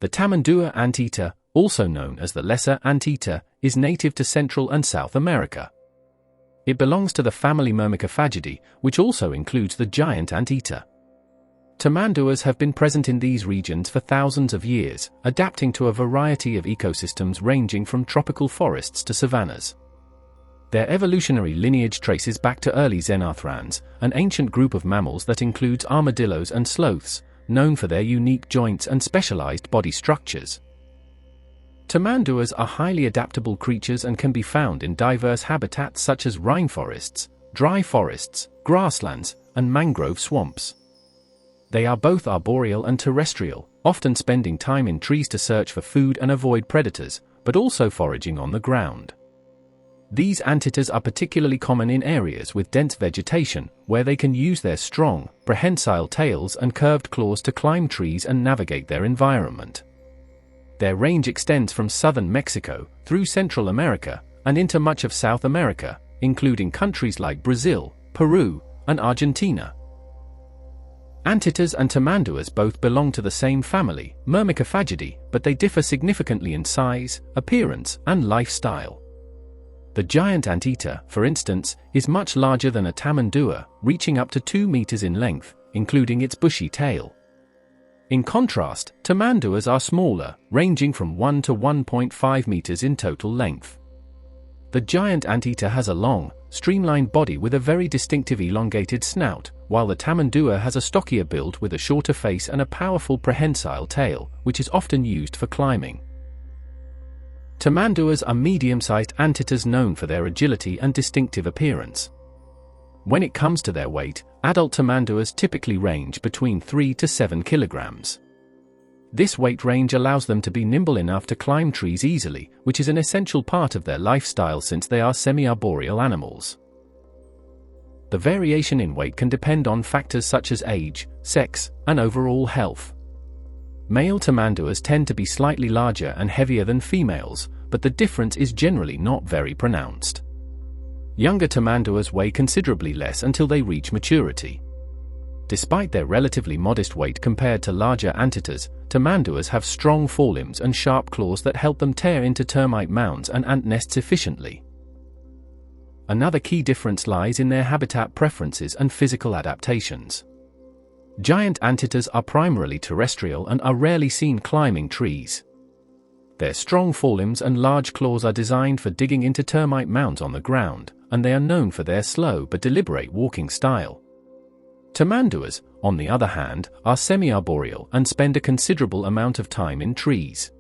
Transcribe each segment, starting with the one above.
The Tamandua anteater, also known as the lesser anteater, is native to Central and South America. It belongs to the family Myrmecophagidae, which also includes the giant anteater. Tamanduas have been present in these regions for thousands of years, adapting to a variety of ecosystems ranging from tropical forests to savannas. Their evolutionary lineage traces back to early Xenarthrans, an ancient group of mammals that includes armadillos and sloths, known for their unique joints and specialized body structures. Tamanduas are highly adaptable creatures and can be found in diverse habitats such as rainforests, dry forests, grasslands, and mangrove swamps. They are both arboreal and terrestrial, often spending time in trees to search for food and avoid predators, but also foraging on the ground. These anteaters are particularly common in areas with dense vegetation, where they can use their strong, prehensile tails and curved claws to climb trees and navigate their environment. Their range extends from southern Mexico, through Central America, and into much of South America, including countries like Brazil, Peru, and Argentina. Anteaters and tamanduas both belong to the same family, Myrmecophagidae, but they differ significantly in size, appearance, and lifestyle. The giant anteater, for instance, is much larger than a tamandua, reaching up to 2 meters in length, including its bushy tail. In contrast, tamanduas are smaller, ranging from 1 to 1.5 meters in total length. The giant anteater has a long, streamlined body with a very distinctive elongated snout, while the tamandua has a stockier build with a shorter face and a powerful prehensile tail, which is often used for climbing. Tamanduas are medium-sized anteaters known for their agility and distinctive appearance. When it comes to their weight, adult tamanduas typically range between 3 to 7 kilograms. This weight range allows them to be nimble enough to climb trees easily, which is an essential part of their lifestyle since they are semi-arboreal animals. The variation in weight can depend on factors such as age, sex, and overall health. Male tamanduas tend to be slightly larger and heavier than females, but the difference is generally not very pronounced. Younger tamanduas weigh considerably less until they reach maturity. Despite their relatively modest weight compared to larger anteaters, tamanduas have strong forelimbs and sharp claws that help them tear into termite mounds and ant nests efficiently. Another key difference lies in their habitat preferences and physical adaptations. Giant anteaters are primarily terrestrial and are rarely seen climbing trees. Their strong forelimbs and large claws are designed for digging into termite mounds on the ground, and they are known for their slow but deliberate walking style. Tamanduas, on the other hand, are semi-arboreal and spend a considerable amount of time in trees.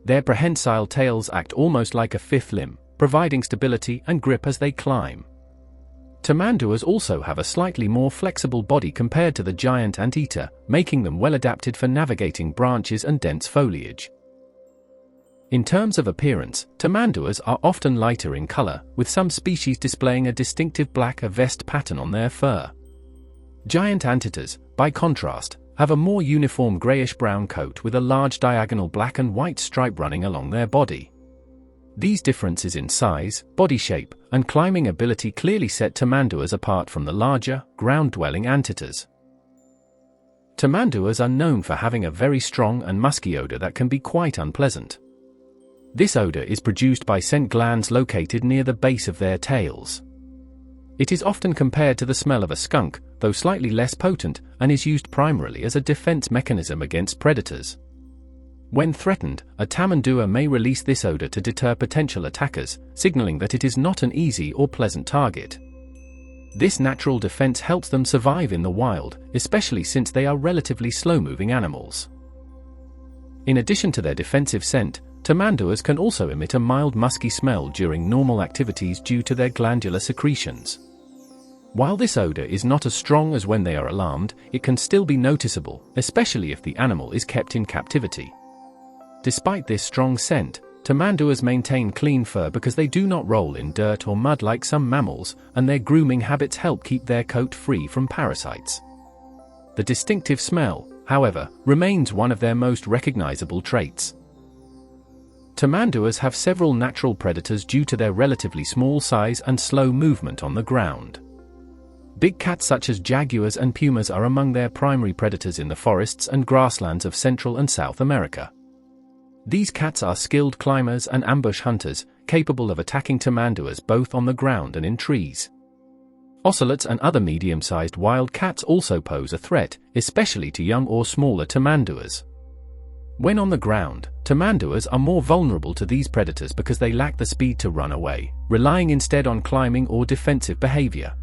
Their prehensile tails act almost like a fifth limb, providing stability and grip as they climb. Tamanduas also have a slightly more flexible body compared to the giant anteater, making them well adapted for navigating branches and dense foliage. In terms of appearance, tamanduas are often lighter in color, with some species displaying a distinctive black vest pattern on their fur. Giant anteaters, by contrast, have a more uniform grayish-brown coat with a large diagonal black and white stripe running along their body. These differences in size, body shape, and climbing ability clearly set tamanduas apart from the larger, ground-dwelling anteaters. Tamanduas are known for having a very strong and musky odor that can be quite unpleasant. This odor is produced by scent glands located near the base of their tails. It is often compared to the smell of a skunk, though slightly less potent, and is used primarily as a defense mechanism against predators. When threatened, a tamandua may release this odor to deter potential attackers, signaling that it is not an easy or pleasant target. This natural defense helps them survive in the wild, especially since they are relatively slow-moving animals. In addition to their defensive scent, tamanduas can also emit a mild musky smell during normal activities due to their glandular secretions. While this odor is not as strong as when they are alarmed, it can still be noticeable, especially if the animal is kept in captivity. Despite this strong scent, tamanduas maintain clean fur because they do not roll in dirt or mud like some mammals, and their grooming habits help keep their coat free from parasites. The distinctive smell, however, remains one of their most recognizable traits. Tamanduas have several natural predators due to their relatively small size and slow movement on the ground. Big cats such as jaguars and pumas are among their primary predators in the forests and grasslands of Central and South America. These cats are skilled climbers and ambush hunters, capable of attacking tamanduas both on the ground and in trees. Ocelots and other medium-sized wild cats also pose a threat, especially to young or smaller tamanduas. When on the ground, tamanduas are more vulnerable to these predators because they lack the speed to run away, relying instead on climbing or defensive behavior.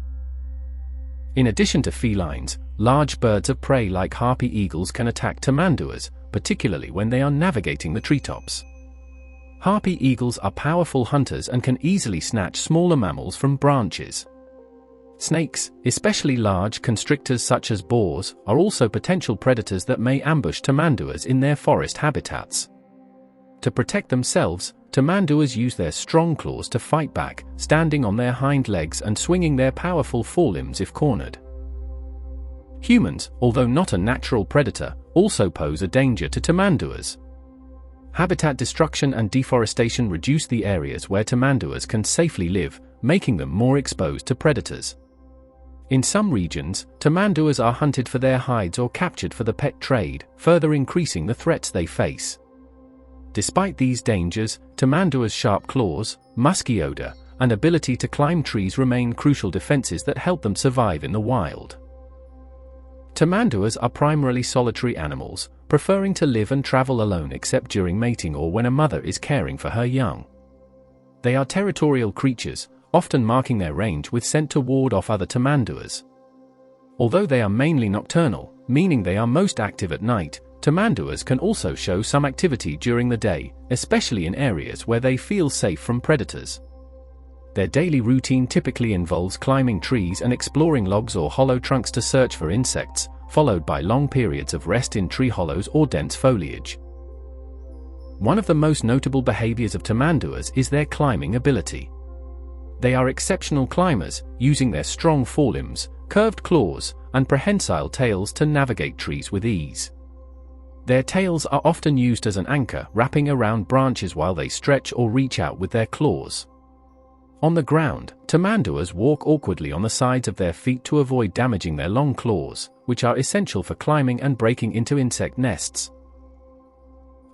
In addition to felines, large birds of prey like harpy eagles can attack tamanduas, particularly when they are navigating the treetops. Harpy eagles are powerful hunters and can easily snatch smaller mammals from branches. Snakes, especially large constrictors such as boars, are also potential predators that may ambush tamanduas in their forest habitats. To protect themselves, tamanduas use their strong claws to fight back, standing on their hind legs and swinging their powerful forelimbs if cornered. Humans, although not a natural predator, also pose a danger to tamanduas. Habitat destruction and deforestation reduce the areas where tamanduas can safely live, making them more exposed to predators. In some regions, tamanduas are hunted for their hides or captured for the pet trade, further increasing the threats they face. Despite these dangers, tamanduas' sharp claws, musky odor, and ability to climb trees remain crucial defenses that help them survive in the wild. Tamanduas are primarily solitary animals, preferring to live and travel alone except during mating or when a mother is caring for her young. They are territorial creatures, often marking their range with scent to ward off other tamanduas. Although they are mainly nocturnal, meaning they are most active at night, tamanduas can also show some activity during the day, especially in areas where they feel safe from predators. Their daily routine typically involves climbing trees and exploring logs or hollow trunks to search for insects, followed by long periods of rest in tree hollows or dense foliage. One of the most notable behaviors of tamanduas is their climbing ability. They are exceptional climbers, using their strong forelimbs, curved claws, and prehensile tails to navigate trees with ease. Their tails are often used as an anchor, wrapping around branches while they stretch or reach out with their claws. On the ground, tamanduas walk awkwardly on the sides of their feet to avoid damaging their long claws, which are essential for climbing and breaking into insect nests.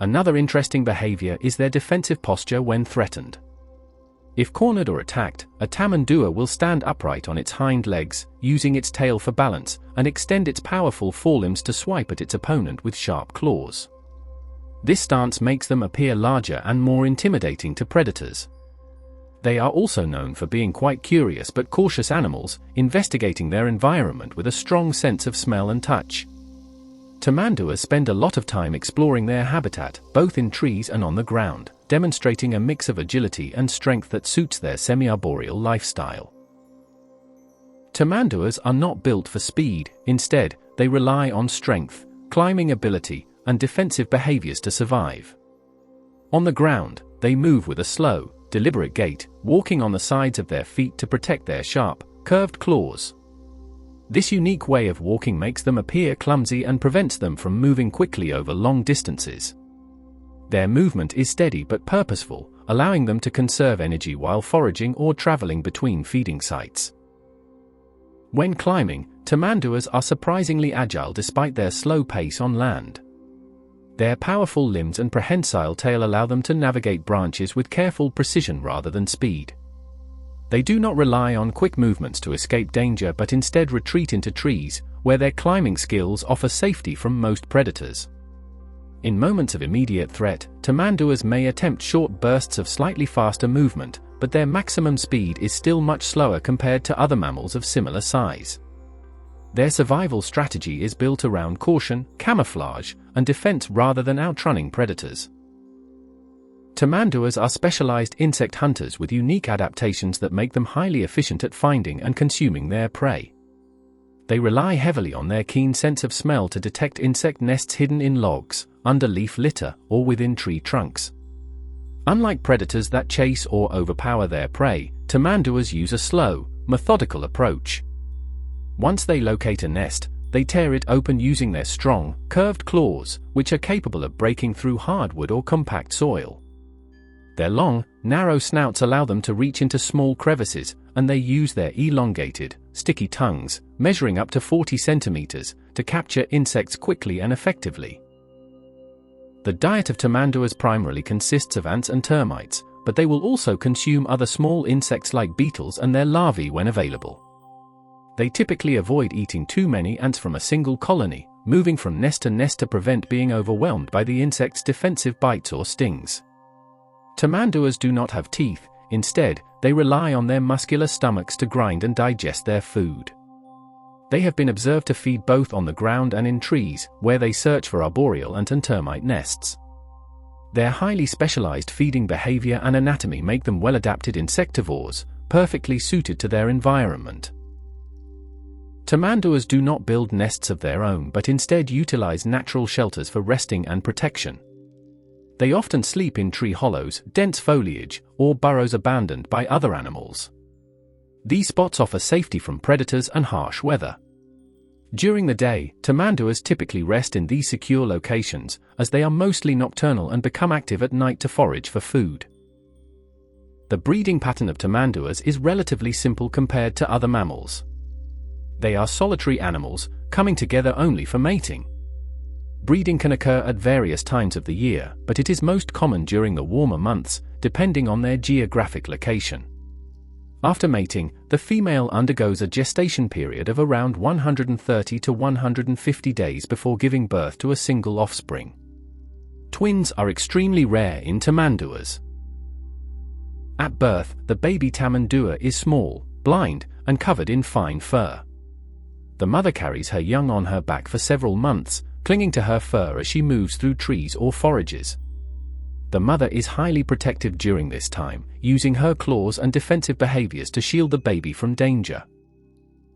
Another interesting behavior is their defensive posture when threatened. If cornered or attacked, a tamandua will stand upright on its hind legs, using its tail for balance, and extend its powerful forelimbs to swipe at its opponent with sharp claws. This stance makes them appear larger and more intimidating to predators. They are also known for being quite curious but cautious animals, investigating their environment with a strong sense of smell and touch. Tamanduas spend a lot of time exploring their habitat, both in trees and on the ground, demonstrating a mix of agility and strength that suits their semi-arboreal lifestyle. Tamanduas are not built for speed, instead, they rely on strength, climbing ability, and defensive behaviors to survive. On the ground, they move with a slow, deliberate gait, walking on the sides of their feet to protect their sharp, curved claws. This unique way of walking makes them appear clumsy and prevents them from moving quickly over long distances. Their movement is steady but purposeful, allowing them to conserve energy while foraging or traveling between feeding sites. When climbing, tamanduas are surprisingly agile despite their slow pace on land. Their powerful limbs and prehensile tail allow them to navigate branches with careful precision rather than speed. They do not rely on quick movements to escape danger but instead retreat into trees, where their climbing skills offer safety from most predators. In moments of immediate threat, tamanduas may attempt short bursts of slightly faster movement, but their maximum speed is still much slower compared to other mammals of similar size. Their survival strategy is built around caution, camouflage, and defense rather than outrunning predators. Tamanduas are specialized insect hunters with unique adaptations that make them highly efficient at finding and consuming their prey. They rely heavily on their keen sense of smell to detect insect nests hidden in logs, under leaf litter, or within tree trunks. Unlike predators that chase or overpower their prey, tamanduas use a slow, methodical approach. Once they locate a nest, they tear it open using their strong, curved claws, which are capable of breaking through hardwood or compact soil. Their long, narrow snouts allow them to reach into small crevices, and they use their elongated, sticky tongues, measuring up to 40 centimeters, to capture insects quickly and effectively. The diet of tamanduas primarily consists of ants and termites, but they will also consume other small insects like beetles and their larvae when available. They typically avoid eating too many ants from a single colony, moving from nest to nest to prevent being overwhelmed by the insect's defensive bites or stings. Tamanduas do not have teeth. Instead, they rely on their muscular stomachs to grind and digest their food. They have been observed to feed both on the ground and in trees, where they search for arboreal ant and termite nests. Their highly specialized feeding behavior and anatomy make them well-adapted insectivores, perfectly suited to their environment. Tamanduas do not build nests of their own but instead utilize natural shelters for resting and protection. They often sleep in tree hollows, dense foliage, or burrows abandoned by other animals. These spots offer safety from predators and harsh weather. During the day, tamanduas typically rest in these secure locations, as they are mostly nocturnal and become active at night to forage for food. The breeding pattern of tamanduas is relatively simple compared to other mammals. They are solitary animals, coming together only for mating. Breeding can occur at various times of the year, but it is most common during the warmer months, depending on their geographic location. After mating, the female undergoes a gestation period of around 130 to 150 days before giving birth to a single offspring. Twins are extremely rare in tamanduas. At birth, the baby tamandua is small, blind, and covered in fine fur. The mother carries her young on her back for several months, clinging to her fur as she moves through trees or forages. The mother is highly protective during this time, using her claws and defensive behaviors to shield the baby from danger.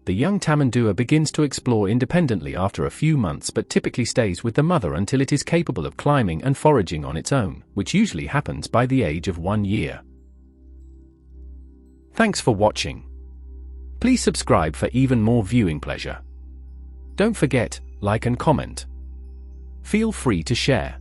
The young tamandua begins to explore independently after a few months but typically stays with the mother until it is capable of climbing and foraging on its own, which usually happens by the age of 1 year. Thanks for watching. Please subscribe for even more viewing pleasure. Don't forget, like and comment. Feel free to share.